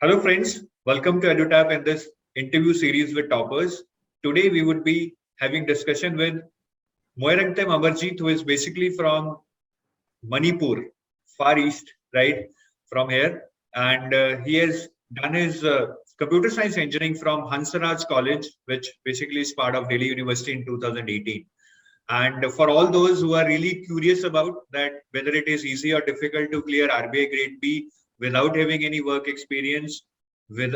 Hello, friends. Welcome to EduTap in this interview series with toppers. Today, we would be having discussion with Moirangtem Amarjeet, who is basically from Manipur, far east, right from here, and he has done his computer science engineering from Hansaraj College, which basically is part of Delhi University in 2018. And for all those who are really curious about that, whether it is easy or difficult to clear RBI Grade B without having any work experience, with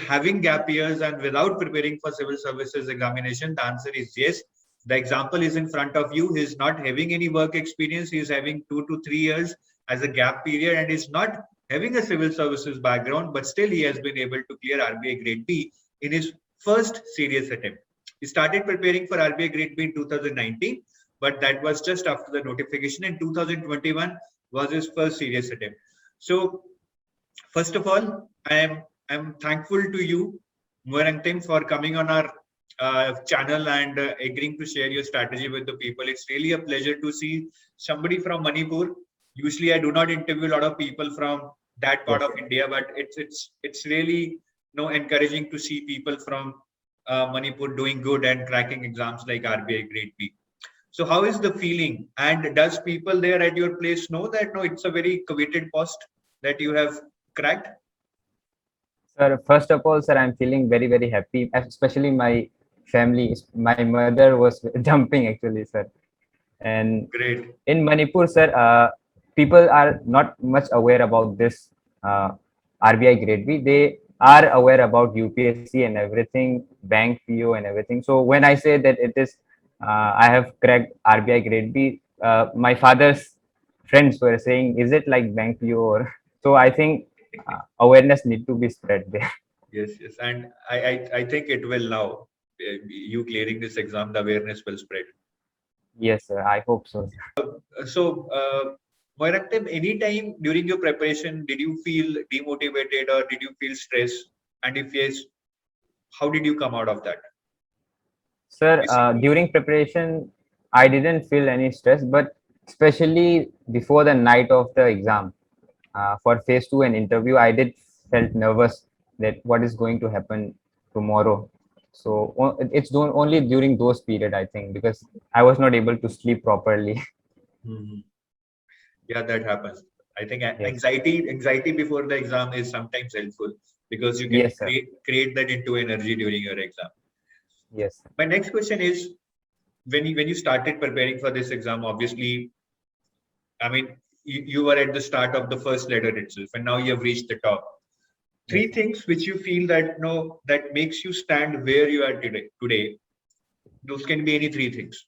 having gap years and without preparing for civil services examination, the answer is yes. The example is in front of you. He is not having any work experience. He is having 2 to 3 years as a gap period and is not having a civil services background, but still he has been able to clear RBI Grade B in his first serious attempt. He started preparing for RBI Grade B in 2019, but that was just after the notification. In 2021 was his first serious attempt. So, first of all, I'm thankful to you, Moirangtem, for coming on our channel and agreeing to share your strategy with the people. It's really a pleasure to see somebody from Manipur. Usually, I do not interview a lot of people from that part Yes, of India, but it's really encouraging to see people from Manipur doing good and cracking exams like RBI Grade B. So, how is the feeling? And does people there at your place know that no, it's a very coveted post that you have cracked? sir. First of all, sir, I'm feeling very, very happy. Especially my family. My mother was jumping actually, sir. And Great. in Manipur, sir, people are not much aware about this RBI Grade B. They are aware about UPSC and everything, bank PO and everything. So when I say that it is, I have cracked RBI Grade B, my father's friends were saying, "Is it like bank PO?" Or so I think awareness need to be spread there. Yes, yes. And I think it will now. You clearing this exam, the awareness will spread. Yes, sir. I hope so. Moiraktem, any time during your preparation, did you feel demotivated or did you feel stressed? And if yes, how did you come out of that? Sir, Basically, during preparation, I didn't feel any stress, but especially before the night of the exam, for phase two and interview, I did felt nervous that what is going to happen tomorrow. So it's only during those period, I think, because I was not able to sleep properly. Mhm. Yeah, that happens. I think Yes, anxiety before the exam is sometimes helpful because you can yes, sir. create that into energy during your exam. Yes, My next question is when you started preparing for this exam, obviously, I mean, you were at the start of the first ladder itself, and now you have reached the top. yes, Three things which you feel that no that makes you stand where you are today. Today, those can be any three things.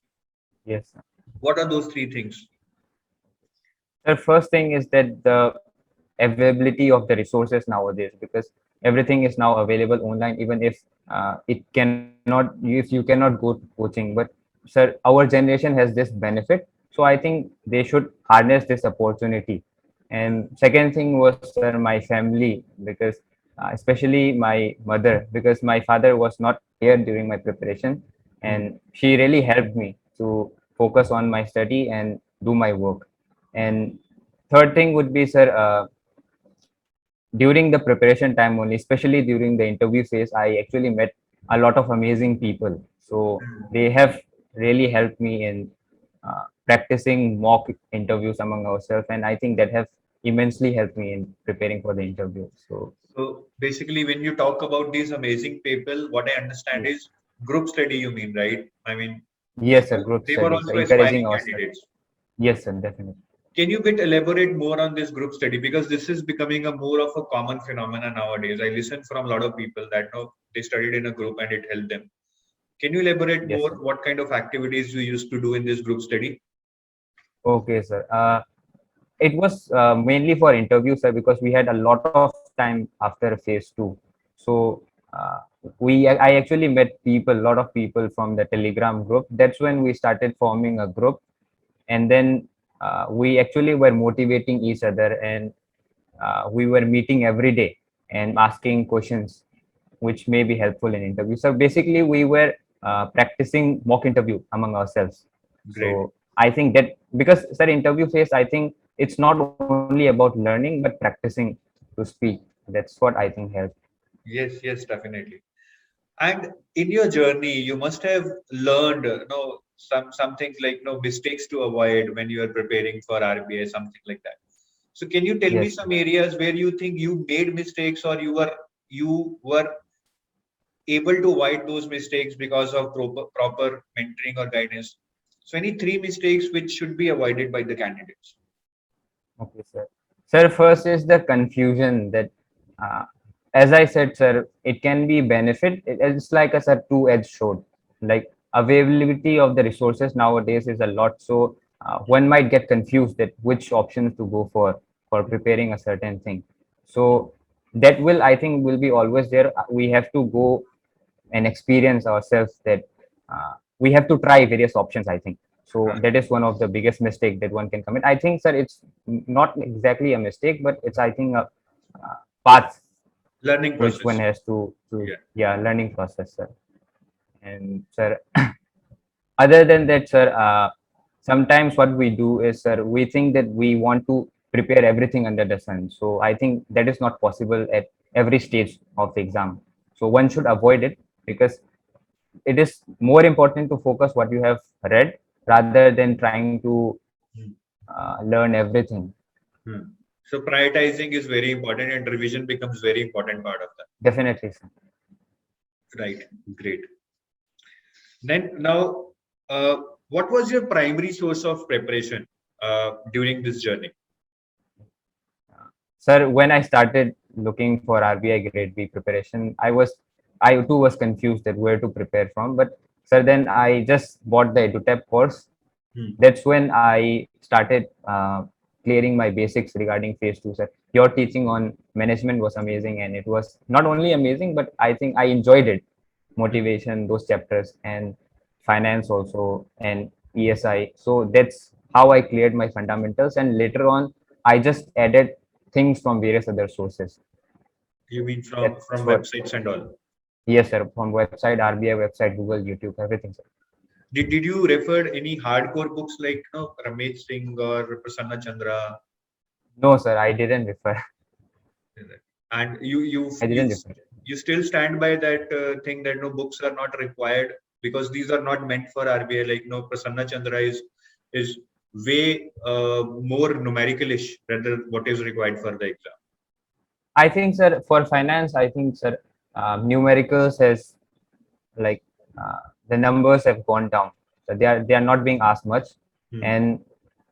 yes. What are those three things? The first thing is that the availability of the resources nowadays, because everything is now available online, even if it cannot, if you cannot go to coaching. But sir, our generation has this benefit, so I think they should harness this opportunity. And second thing was, sir, my family, because especially my mother, because my father was not here during my preparation, Hmm. and she really helped me to focus on my study and do my work. And third thing would be, sir, during the preparation time only, especially during the interview phase, I actually met a lot of amazing people. So they have really helped me in practicing mock interviews among ourselves, and I think that have immensely helped me in preparing for the interview. So So basically, when you talk about these amazing people, what I understand yes, is group study. You mean, right? I mean, yes, sir, group they were studies, also encouraging aspiring ourselves. candidates. Yes, sir, definitely. Can you bit elaborate more on this group study because this is becoming a more of a common phenomenon nowadays. I listen from a lot of people that know they studied in a group and it helped them. Can you elaborate Yes, more sir. what kind of activities you used to do in this group study? Okay, sir. It was mainly for interviews, sir, because we had a lot of time after phase two. So uh, I actually met people, a lot of people from the Telegram group. That's when we started forming a group, and then we actually were motivating each other, and we were meeting every day and asking questions, which may be helpful in interview. So basically, we were practicing mock interview among ourselves. Great. So I think that because sir, interview phase, I think it's not only about learning but practicing to speak. That's what I think helped. Yes, yes, definitely. And in your journey, you must have learned, some things like mistakes to avoid when you are preparing for RBI, something like that. So can you tell me Yes. some areas where you think you made mistakes, or you were able to avoid those mistakes because of proper mentoring or guidance? So any three mistakes which should be avoided by the candidates? Okay, sir. Sir, first is the confusion that, uh, as I said, sir, it can be benefit. It's like a sir, two-edged sword. Like availability of the resources nowadays is a lot, so one might get confused that which options to go for preparing a certain thing. So that will, I think, will be always there. We have to go and experience ourselves that we have to try various options, I think. So that is one of the biggest mistake that one can commit. I think, sir, it's not exactly a mistake, but it's, I think, a path Learning which one process. has to Yeah. yeah, learning process, sir. And sir, other than that, sir, sometimes what we do is, sir, we think that we want to prepare everything under the sun. So I think that is not possible at every stage of the exam. So one should avoid it, because it is more important to focus what you have read rather than trying to Hmm. learn everything. Hmm. So prioritizing is very important, and revision becomes very important part of that. Definitely, sir. Right. Great. Then now, uh, what was your primary source of preparation during this journey? Sir, when I started looking for RBI Grade B preparation, I too was confused that where to prepare from. But sir, then I just bought the EduTap course. Hmm. That's when I started clearing my basics regarding phase two, sir. Your teaching on management was amazing, and it was not only amazing, but I think I enjoyed it. Hmm. Motivation, those chapters, and finance also, and ESI. So that's how I cleared my fundamentals, and later on, I just added things from various other sources. You mean from That's from what. websites and all? Yes, sir. From website, RBI website, Google, YouTube, everything, sir. Did you refer any hardcore books like Ramesh Singh or Prasanna Chandra? No, sir, I didn't refer. And you you I you didn't refer. you still stand by that thing that no books are not required because these are not meant for RBI. Like Prasanna Chandra is way more numericalish rather what is required for the exam. I think, sir, for finance, I think, sir, numericals has like uh, the numbers have gone down. So they are not being asked much, Hmm. and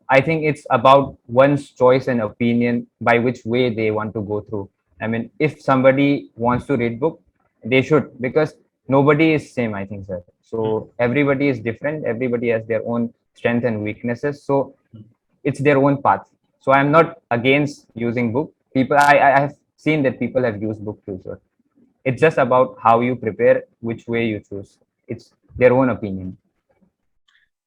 I think it's about one's choice and opinion by which way they want to go through. I mean, if somebody wants to read book, they should, because nobody is same, I think, sir. Hmm. So everybody is different. Everybody has their own strength and weaknesses. So Hmm. it's their own path. So I'm not against using book. People, I have seen that people have used book too. So it's just about how you prepare, which way you choose. It's their own opinion.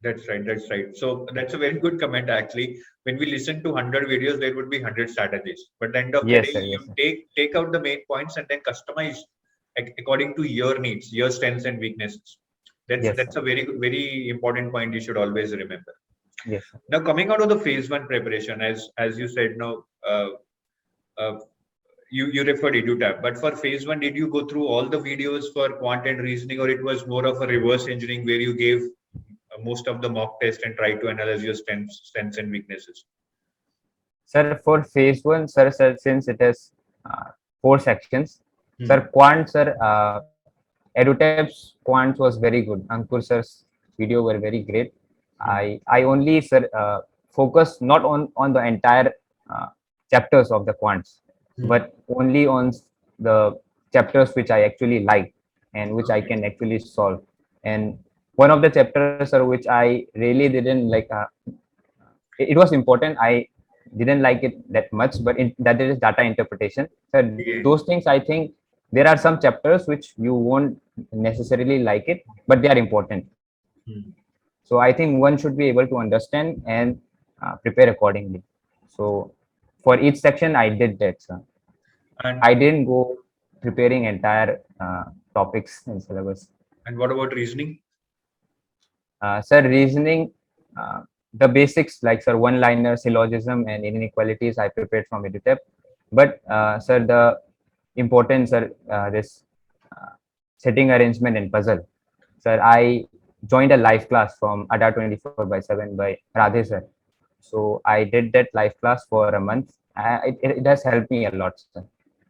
That's right. That's right. So that's a very good comment actually. When we listen to 100 videos, there would be 100 strategies. But at the end of the day, Yes, sir. you Yes, sir. take out the main points and then customize according to your needs, your strengths and weaknesses. That's Yes, that's sir. a very important point you should always remember. Yes, sir. Now coming out of the phase one preparation, as you said, now uh, you referred EduTap, but for phase one, did you go through all the videos for quant and reasoning, or it was more of a reverse engineering where you gave most of the mock test and try to analyze your strengths and weaknesses? Sir, for phase one, sir, since it has four sections, Hmm. sir, quant, sir, EduTap's quant was very good. Ankur sir's video were very great. Hmm. I only, sir, focus not on the entire uh, chapters of the quants, Hmm. but only on the chapters which I actually like and which I Okay. can actually solve. And one of the chapters, sir, which I really didn't like, it was important. I didn't like it that much, but that is data interpretation. So Okay. those things, I think there are some chapters which you won't necessarily like it, but they are important. Hmm. So I think one should be able to understand and prepare accordingly. So for each section, I did that. So And I didn't go preparing entire topics and syllabus. what about reasoning? Sir, reasoning, uh, the basics like, sir, one-liner, syllogism, and inequalities I prepared from EduTap. But sir, the important, sir, this uh, setting arrangement and puzzle. Sir, I joined a live class from ADA 24/7 by Radhe sir. So I did that live class for a month. It has helped me a lot, sir.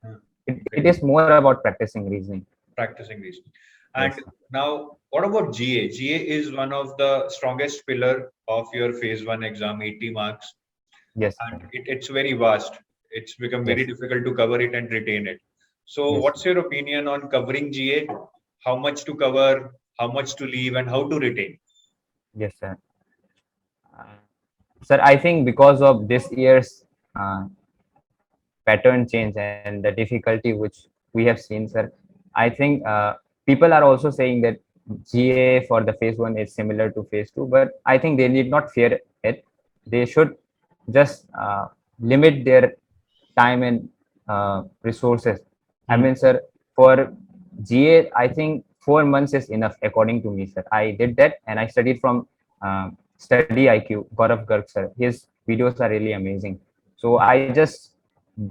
Hmm. It Great. is more about practicing reasoning. Practicing reasoning. Yes, And now, what about GA? GA is one of the strongest pillar of your phase one exam, 80 marks, yes, and sir. it's very vast. It's become very Yes, difficult to cover it and retain it. So, yes, what's your opinion on covering GA? How much to cover, how much to leave, and how to retain? yes, sir. Uh, Sir, I think because of this year's pattern change and the difficulty which we have seen, sir, I think people are also saying that GA for the phase one is similar to phase two, but I think they need not fear it. They should just limit their time and resources. I Hmm. mean, sir, for GA, I think 4 months is enough, according to me, sir. I did that and I studied from Study IQ, Gaurav Garg, sir. His videos are really amazing. So I just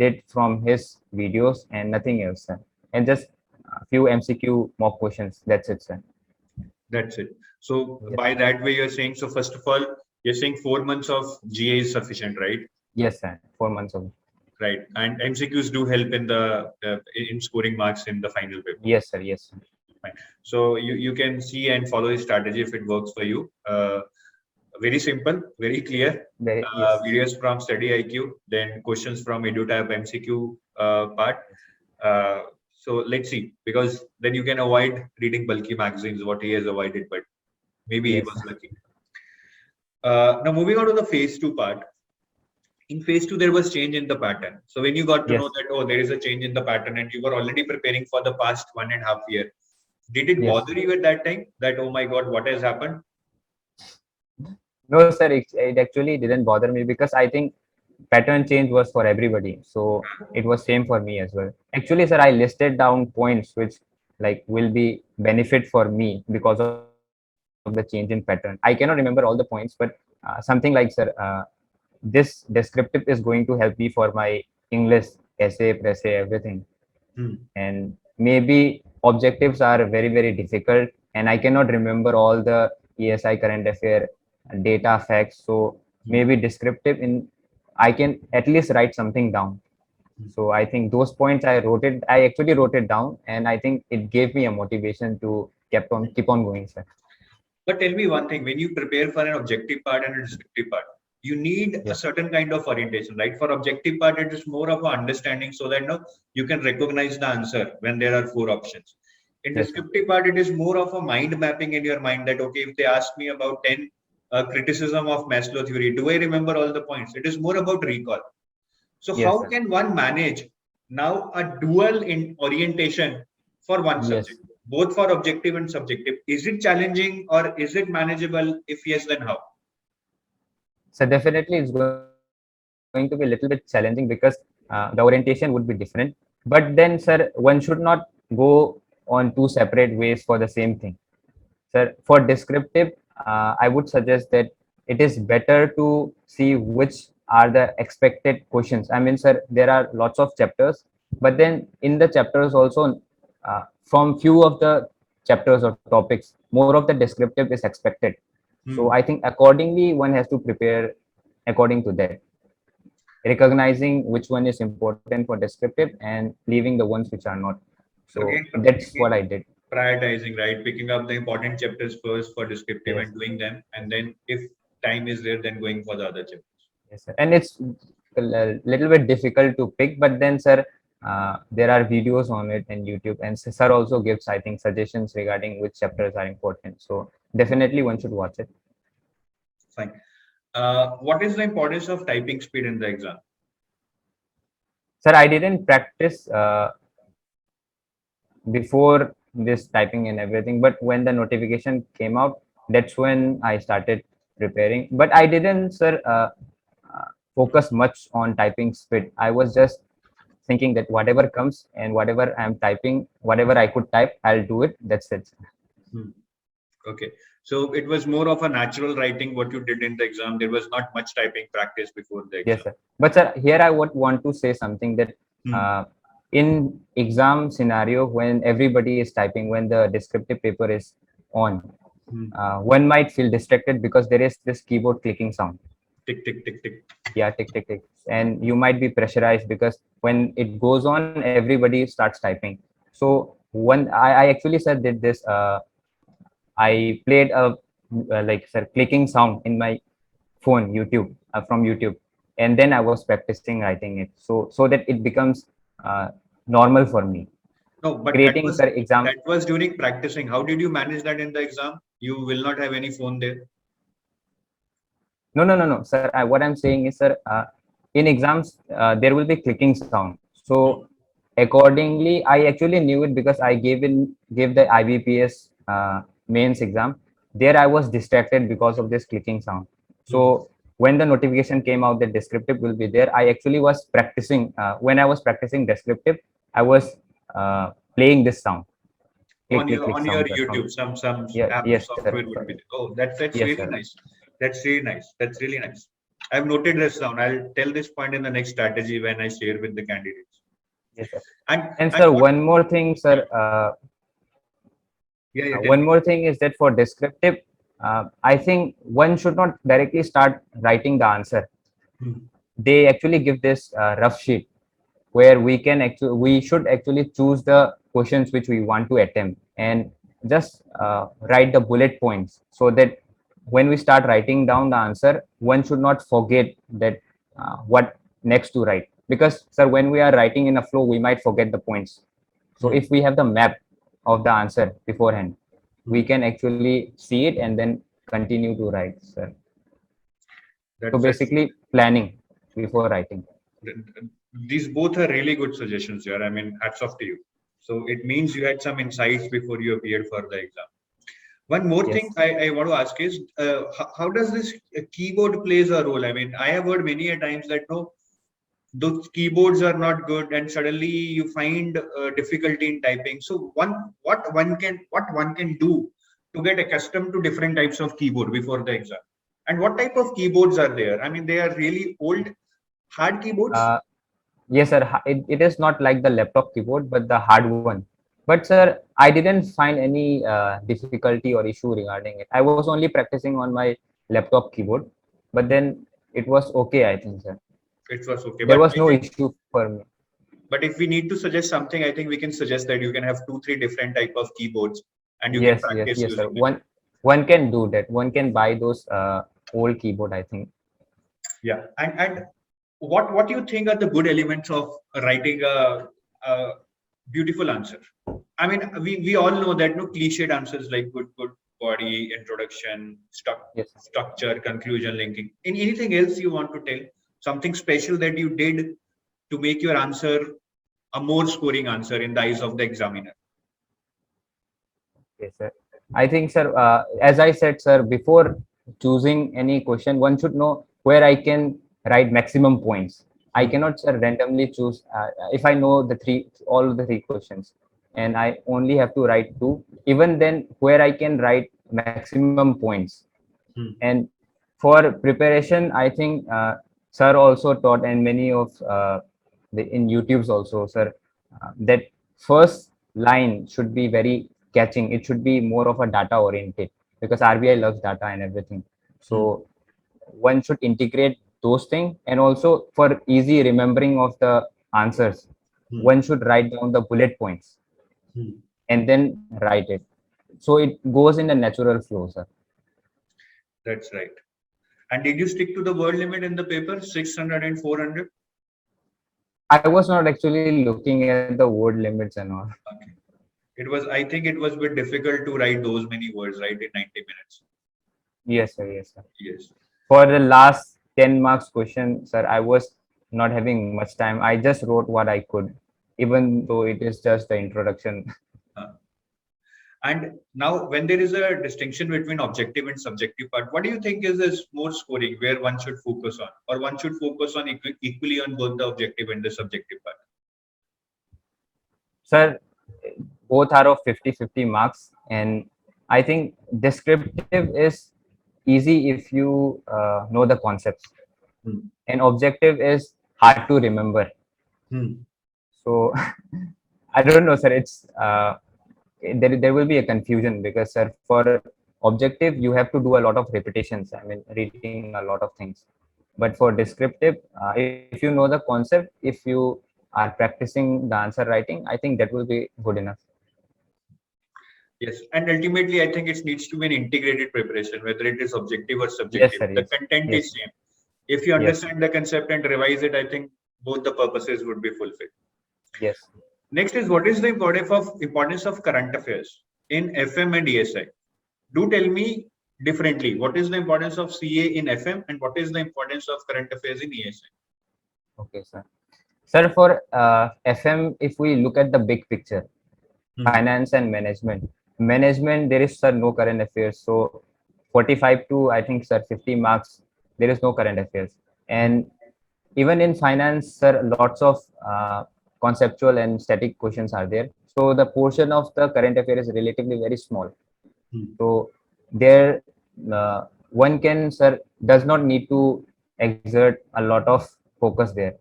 did from his videos and nothing else, sir. And just a few MCQ mock questions. That's it, sir. That's it. So, Yes, by that way, you're saying, so first of all, you're saying 4 months of GA is sufficient, right? yes, sir. 4 months of Right. And MCQs do help in the in scoring marks in the final paper. yes, sir. Yes, sir. Fine. So you can see and follow the strategy if it works for you. Very simple, very clear. Yes, Videos from Study IQ, then questions from EduTab MCQ part. Uh, so let's see, because then you can avoid reading bulky magazines, what he has avoided, but maybe he yes, was lucky. Now moving on to the phase two part. In phase two, there was change in the pattern. So when you got to know yes, that, oh, there is a change in the pattern and you were already preparing for the past 1.5 year, did it yes. bother you at that time that, oh my God, what has happened? No, sir. It actually didn't bother me because I think pattern change was for everybody. So it was same for me as well. Actually, sir, I listed down points which like will be benefit for me because of the change in pattern. I cannot remember all the points, but something like, sir, this descriptive is going to help me for my English essay, essay, everything. Hmm. And maybe objectives are very, very difficult, and I cannot remember all the ESI current affair data facts. So Hmm. maybe descriptive in I can at least write something down. Hmm. So I think those points I actually wrote it down, and I think it gave me a motivation to keep on going, sir. But tell me one thing, when you prepare for an objective part and a descriptive part, you need a Yes, certain kind of orientation, right? For objective part, it is more of an understanding so that no, you can recognize the answer when there are four options. In yes, sir. descriptive part, it is more of a mind mapping in your mind that, okay, if they ask me about 10 criticism of Maslow theory, do I remember all the points? It is more about recall. So Yes, how sir. can one manage now a dual in orientation for one Yes. subject, both for objective and subjective? Is it challenging or is it manageable? If yes, then how? So definitely it's going to be a little bit challenging because the orientation would be different. But then, sir, one should not go on two separate ways for the same thing. Sir, for descriptive, I would suggest that it is better to see which are the expected questions. I mean, sir, there are lots of chapters, but then in the chapters also, from few of the chapters or topics, more of the descriptive is expected. So Hmm. I think accordingly, one has to prepare according to that, recognizing which one is important for descriptive and leaving the ones which are not. So So again, that's what I did. prioritizing, right? Picking up the important chapters first for descriptive Yes. and doing them, and then if time is there, then going for the other chapters. Yes, sir. And it's a little bit difficult to pick, but then, sir, there are videos on it in YouTube, and sir also gives, I think, suggestions regarding which chapters are important. So definitely one should watch it. Fine. What is the importance of typing speed in the exam? Sir, I didn't practice before this typing and everything, but when the notification came out, that's when I started preparing. But I didn't, sir, focus much on typing speed. I was just thinking that whatever comes and whatever I'm typing, whatever I could type, I'll do it. That's it. Hmm. Okay. So it was more of a natural writing what you did in the exam. There was not much typing practice before the Yes, exam. sir. But sir, here I would want to say something that Hmm. uh, in exam scenario, when everybody is typing, when the descriptive paper is on, one might feel distracted because there is this keyboard clicking sound. Tick, tick, tick, tick. Yeah, tick tick tick, and you might be pressurized because when it goes on, everybody starts typing. So I actually said that this I played a like sir clicking sound in my phone YouTube, from YouTube, and then I was practicing writing it, so that it becomes uh, normal for me. No, but Creating sir exam. that was during practicing. How did you manage that in the exam? You will not have any phone there. No, sir. What I'm saying is, sir, in exams, there will be clicking sound. So accordingly, I actually knew it because I gave the IBPS mains exam. There, I was distracted because of this clicking sound. So when the notification came out that descriptive will be there, I actually was practicing. When I was practicing descriptive, I was playing this sound, click click click On your sound, sir, from YouTube, some yeah, app yes, sir. software would be there. Oh, that's Yes, really sir. nice. That's really nice. That's really nice. I've noted this down. I'll tell this point in the next strategy when I share with the candidates. Yes, sir. And And and sir, what? one more thing, sir. Yeah, tell One me. more thing is that for descriptive, I think one should not directly start writing the answer. Hmm. They actually give this rough sheet where we should actually choose the questions which we want to attempt and just write the bullet points, so that when we start writing down the answer, one should not forget that what next to write, because sir, when we are writing in a flow, we might forget the points. So Hmm. if we have the map of the answer beforehand, we Hmm. can actually see it and then continue to write, sir. So That's basically planning before writing. these both are really good suggestions here. I mean, hats off to you. So it means you had some insights before you appeared for the exam. One more thing Yes. I want to ask is, how does this keyboard plays a role? I mean, I have heard many a times that no, those keyboards are not good, and suddenly you find difficulty in typing. So what one can do to get accustomed to different types of keyboard before the exam, and what type of keyboards are there? I mean, they are really old, hard keyboards. uh, yes, sir. It is not like the laptop keyboard, but the hard one. But sir, I didn't find any difficulty or issue regarding it. I was only practicing on my laptop keyboard, but then it was okay, I think, sir. It was okay, There but was I no think, issue for me. but if we need to suggest something, I think we can suggest that you can have two, three different type of keyboards, and you can practice Yes, sir. using them. One can do that. One can buy those old keyboard, I think. Yeah, and what do you think are the good elements of writing a beautiful answer? I mean, we all know that no cliched answers like good body, introduction, Yes. structure, conclusion, linking. Anything else you want to tell? Something special that you did to make your answer a more scoring answer in the eyes of the examiner? Yes, sir. I think, sir, as I said, sir, before choosing any question, one should know where I can write maximum points. I Hmm. cannot, sir, randomly choose. If I know all the three questions, and I only have to write two, even then, where I can write maximum points. Hmm. And for preparation, I think sir also taught, and many of in YouTube's also, sir, that first line should be very catching. It should be more of a data oriented, because RBI loves data and everything. Hmm. So one should integrate those things, and also for easy remembering of the answers, Hmm. one should write down the bullet points Hmm. and then write it. So it goes in a natural flow, sir. That's right. And did you stick to the word limit in the paper, 600 and 400? I was not actually looking at the word limits and all. Okay. I think it was a bit difficult to write those many words, right, in 90 minutes. Yes, sir. Yes, sir. Yes. For the last 10 marks question, sir, I was not having much time. I just wrote what I could, even though it is just the introduction. Uh, and now, when there is a distinction between objective and subjective part, what do you think is more scoring, where one should focus on, or one should focus on equally on both the objective and the subjective part? Sir, both are of 50-50 marks. And I think descriptive is easy if you know the concepts. Hmm. And objective is hard to remember. Hmm. So I don't know, sir. It's there will be a confusion because, sir, for objective you have to do a lot of repetitions. I mean, reading a lot of things. But for descriptive, if you know the concept, if you are practicing the answer writing, I think that will be good enough. Yes, and ultimately, I think it needs to be an integrated preparation, whether it is objective or Yes, subjective. sir. The Yes. content Yes. is same. If you Yes. understand the concept and revise it, I think both the purposes would be fulfilled. Yes. Next is, what is the importance of current affairs in FM and ESI? Do tell me differently. What is the importance of CA in FM and what is the importance of current affairs in ESI? Okay, sir. Sir, for FM, if we look at the big picture, finance and management. Management, there is, sir, no current affairs. So 45 to, I think, sir, 50 marks, there is no current affairs. And even in finance, sir, lots of conceptual and static questions are there. So the portion of the current affair is relatively very small. So there, one can, sir, does not need to exert a lot of focus there.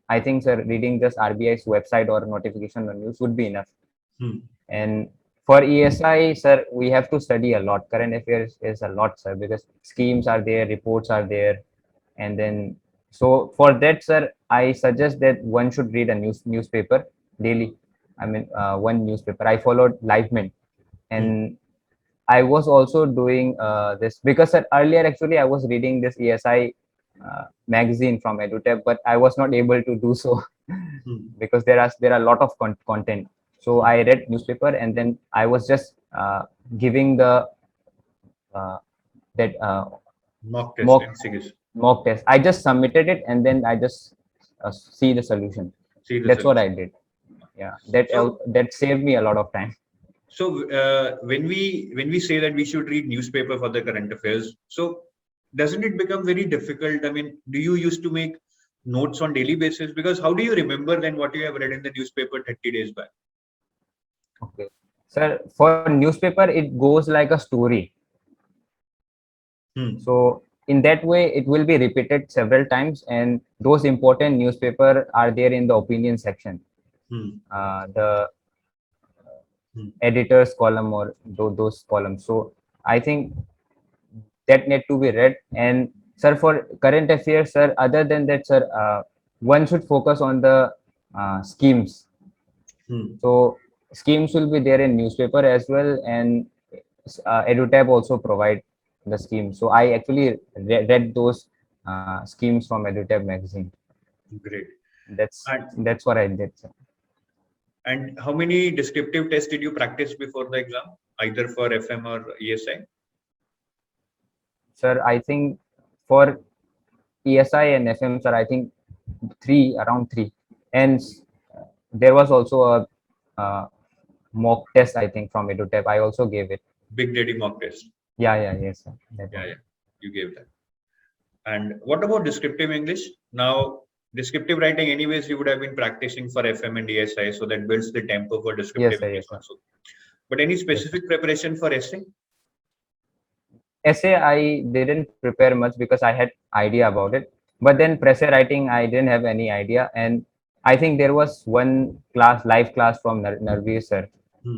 I think, sir, reading just RBI's website or notification on news would be enough. And for ESI, sir, we have to study a lot. Current affairs is a lot, sir, because schemes are there, reports are there, and then so for that, sir, I suggest that one should read a newspaper daily. I mean, one newspaper. I followed LiveMint, and I was also doing this because, sir, earlier actually I was reading this ESI magazine from EduTap, but I was not able to do so because there are a lot of content. So I read newspaper and then I was just giving the uh, that Mock test, mock MCQs. mock test. I just submitted it and then I just see the solution. See the That's what I solution. did. Yeah, that So, that saved me a lot of time. when we say that we should read newspaper for the current affairs, so doesn't it become very difficult? I mean, do you used to make notes on daily basis? Because how do you remember then what you have read in the newspaper 30 days back? Okay, sir. For newspaper, it goes like a story. So in that way, it will be repeated several times, and those important newspaper are there in the opinion section. The editor's column or those columns. So I think that need to be read. And sir, for current affairs, sir, other than that, sir, one should focus on the schemes. So schemes will be there in newspaper as well, and EduTab also provide the scheme. So I actually read those schemes from EduTab magazine. Great. That's And that's what I did, sir. and how many descriptive tests did you practice before the exam, either for FM or ESI? Sir, I think for ESI and FM, sir, I think around three. And there was also a mock test, I think, from EduTab. I also gave it. Big Daddy mock test. Yes, sir. Yeah, you gave that. And what about descriptive English? Now, descriptive writing, anyways, you would have been practicing for FM and ESI, so that builds the tempo for descriptive English Yes, sir. also. But any specific preparation for essay? Essay, I didn't prepare much because I had idea about it. But then essay writing, I didn't have any idea. And I think there was one live class from Narveer sir.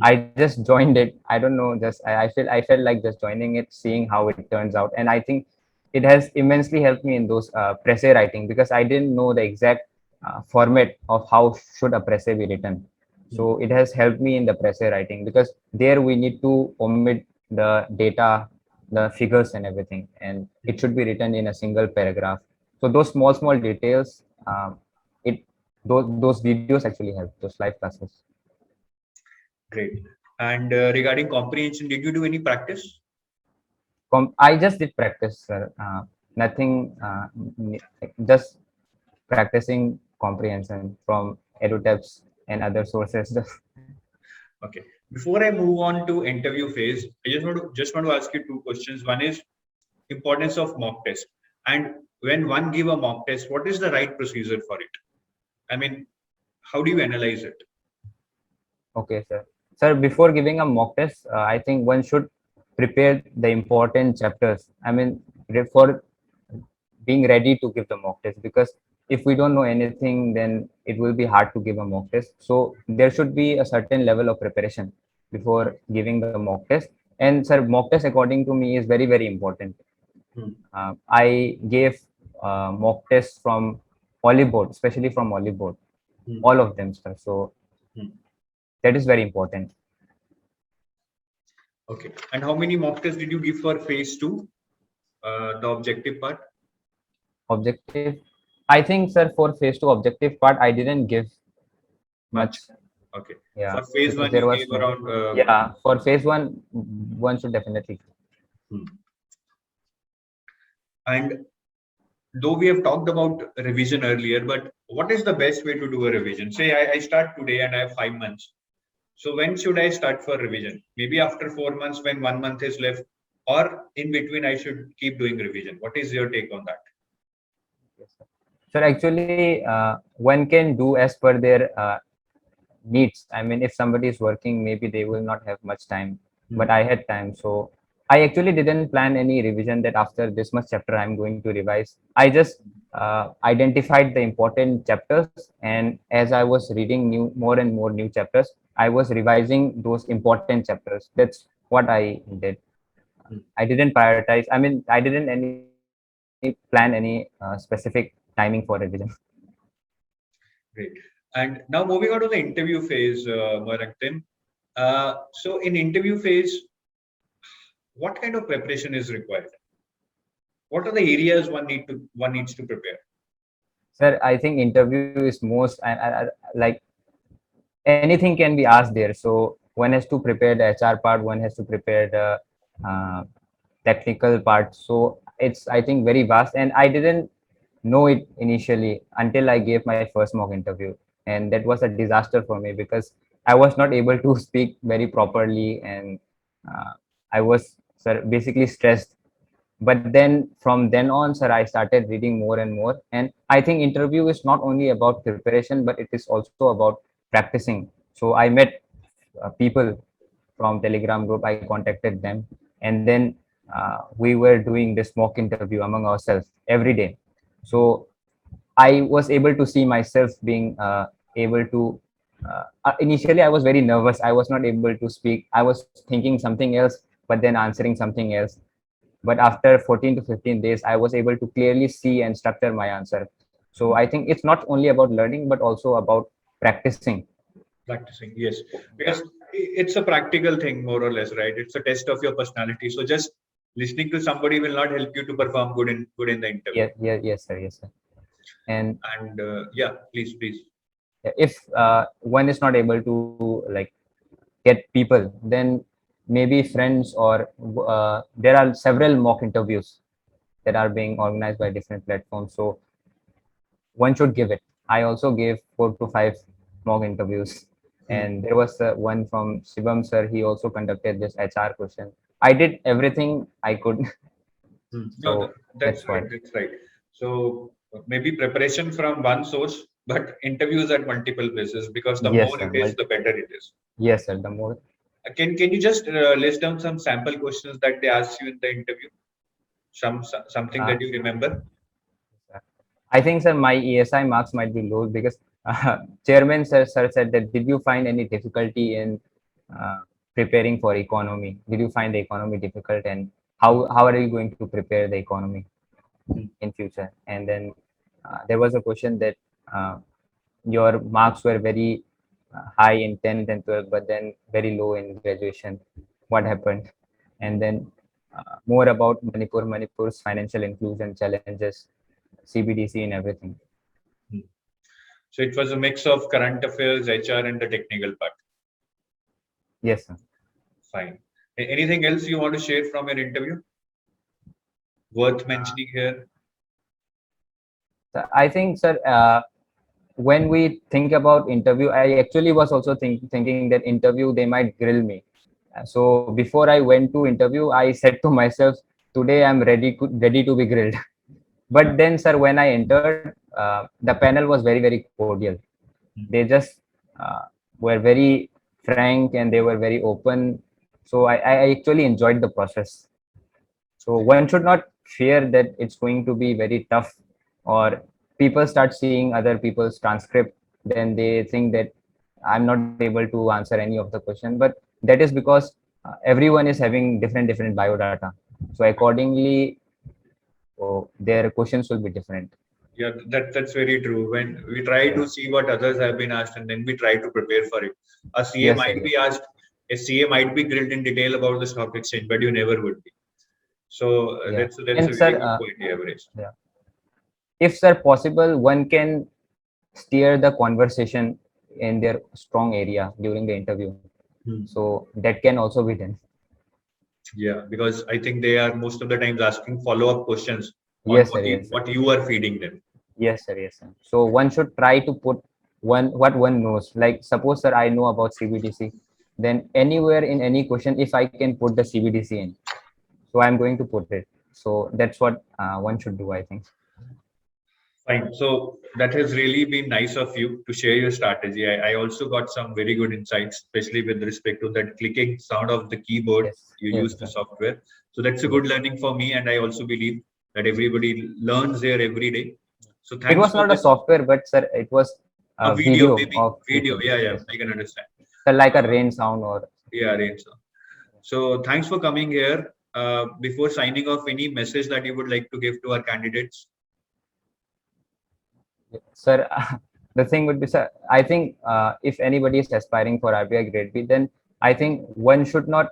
I just joined it. I don't know, just I felt like just joining it, seeing how it turns out. And I think it has immensely helped me in those essay writing because I didn't know the exact format of how should a essay be written. So it has helped me in the essay writing because there we need to omit the data, the figures and everything, and it should be written in a single paragraph. So those small details, it those videos actually help, those live classes. Great. And regarding comprehension, did you do any practice? I just did practice, sir. Nothing, just practicing comprehension from EduTabs and other sources. Okay. Before I move on to interview phase, I just want to ask you two questions. One is importance of mock test, and when one give a mock test, what is the right procedure for it? I mean, how do you analyze it? Okay, sir. Sir, before giving a mock test, I think one should prepare the important chapters. I mean, for being ready to give the mock test, because if we don't know anything, then it will be hard to give a mock test. So there should be a certain level of preparation before giving the mock test. And sir, mock test according to me is very, very important. Hmm. I gave mock tests from Olive Board, especially from Olive Board, Hmm. all of them, sir. So Hmm. that is very important. Okay. And how many mock tests did you give for phase two, the objective part? Objective, I think, sir, for phase two objective part, I didn't give Much. much. Okay. Yeah, For phase because one, there you was gave no. around. Yeah, for phase one should definitely. Hmm. And though we have talked about revision earlier, but what is the best way to do a revision? Say I start today and I have 5 months. So when should I start for revision? Maybe after 4 months when 1 month is left, or in between I should keep doing revision. What is your take on that? Yes, sir. Sir, actually, one can do as per their needs. I mean, if somebody is working, maybe they will not have much time, but I had time. So I actually didn't plan any revision that after this much chapter I'm going to revise. I just identified the important chapters, and as I was reading more and more new chapters, I was revising those important chapters. That's what I did. Hmm. I didn't prioritize. I mean, I didn't any plan any specific timing for revision. Great. And now moving on to the interview phase, Moraktin. So in interview phase, what kind of preparation is required? What are the areas one needs to prepare? Sir, I think interview is most like anything can be asked there. So one has to prepare the HR part, one has to prepare the technical part. So it's, I think, very vast, and I didn't know it initially until I gave my first mock interview, and that was a disaster for me because I was not able to speak very properly, and uh, I was, sir, basically stressed. But then from then on, sir, I started reading more and more, and I think interview is not only about preparation, but it is also about practicing. So I met people from Telegram group. I contacted them, and then we were doing this mock interview among ourselves every day. So I was able to see myself being able to. Initially, I was very nervous. I was not able to speak. I was thinking something else, but then answering something else. But after 14 to 15 days, I was able to clearly see and structure my answer. So I think it's not only about learning, but also about practicing. Practicing, yes, Yeah. because it's a practical thing, more or less, right? It's a test of your personality. So just listening to somebody will not help you to perform good in the interview. Yes, sir. Yes, sir. And And yeah, please. if one is not able to like get people, then maybe friends, or there are several mock interviews that are being organized by different platforms. So one should give it. I also gave 4 to 5 mock interviews, Hmm. and there was one from Shivam sir. He also conducted this HR question. I did everything I could. No, So that's that's right. what. That's right. So maybe preparation from one source, but interviews at multiple places because the Yes, more sir. it is, the better it is. Yes, sir. The more. Can you just list down some sample questions that they asked you in the interview? Something Uh, that you remember? I think, sir, my ESI marks might be low because chairman sir said that, did you find any difficulty in uh, preparing for economy? Did you find the economy difficult, and how are you going to prepare the economy Hmm. in future? And then there was a question that uh, your marks were very high in 10th and 12th, but then very low in graduation. What happened? And then more about Manipur's financial inclusion challenges, CBDC, and everything. Hmm. So it was a mix of current affairs, HR, and the technical part. Yes, sir. Fine. Anything else you want to share from your interview? Worth Uh, mentioning here? I think, sir, when we think about interview, I actually was also thinking that interview they might grill me. So before I went to interview, I said to myself, today I'm ready to be grilled. But then, sir, when I entered, the panel was very, very cordial. They just uh, were very frank, and they were very open. So I actually enjoyed the process. So one should not fear that it's going to be very tough, or people start seeing other people's transcript, then they think that I'm not able to answer any of the question. But that is because everyone is having different biodata. So accordingly, their questions will be different. Yeah, that's very true. When we try to see what others have been asked and then we try to prepare for it. A CA Yes, sir. might be asked, a CA might be grilled in detail about the stock exchange, but you never would be. So Yeah. that's a And very sir, good point you have raised. yeah. If sir possible, one can steer the conversation in their strong area during the interview. Hmm. So that can also be done. Yeah, because I think they are most of the times asking follow-up questions on Yes, sir. Yes, sir. what you are feeding them. Yes, sir. Yes, sir. So one should try to put what one knows. Like suppose, sir, I know about CBDC. Then anywhere in any question, if I can put the CBDC in, so I'm going to put it. So that's what one should do, I think. Fine. So that has really been nice of you to share your strategy. I also got some very good insights, especially with respect to that clicking sound of the keyboard Yes. you Yes, use the sir. software. So that's a Yes. good learning for me, and I also believe that everybody learns there every day. So It thanks was for not a this. software, but sir, it was A a video, video maybe of video. clicking. Yeah, yeah, Yes, sir. I can understand. So like a Uh, rain sound or yeah, range. So thanks for coming here. Before signing off, any message that you would like to give to our candidates? sir. The thing would be, sir, I think if anybody is aspiring for RBI Grade B, then I think one should not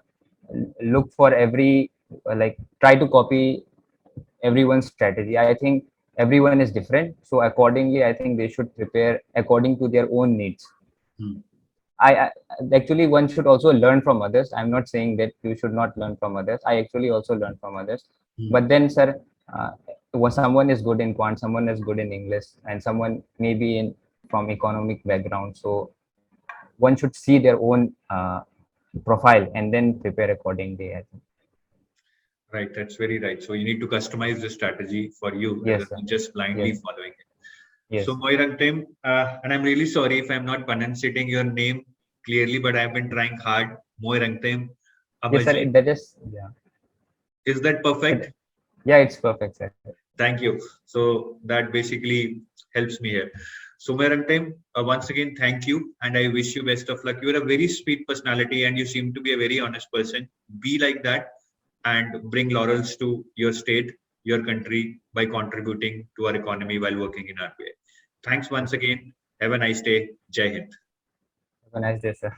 look for every like try to copy everyone's strategy. I think everyone is different, so accordingly, I think they should prepare according to their own needs. Hmm. I actually one should also learn from others. I'm not saying that you should not learn from others. I actually also learn from others. Hmm. But then, sir, someone is good in quant, someone is good in English, and someone maybe in from economic background. So one should see their own profile and then prepare accordingly. I think. Right, that's very right. So you need to customize the strategy for you rather Yes, sir. than just blindly Yes, following it. So yes, Moirangtem, and I'm really sorry if I'm not pronunciating your name clearly, but I've been trying hard. Moirangtem yes, sir. Amarjeet. That is yeah. Is that perfect? Yeah, it's perfect, sir. Thank you. So that basically helps me here. So Moirangtem, once again, thank you, and I wish you best of luck. You're a very sweet personality, and you seem to be a very honest person. Be like that and bring laurels to your state, your country by contributing to our economy while working in RBI. Thanks once again. Have a nice day. Jai Hind. Have a nice day, sir.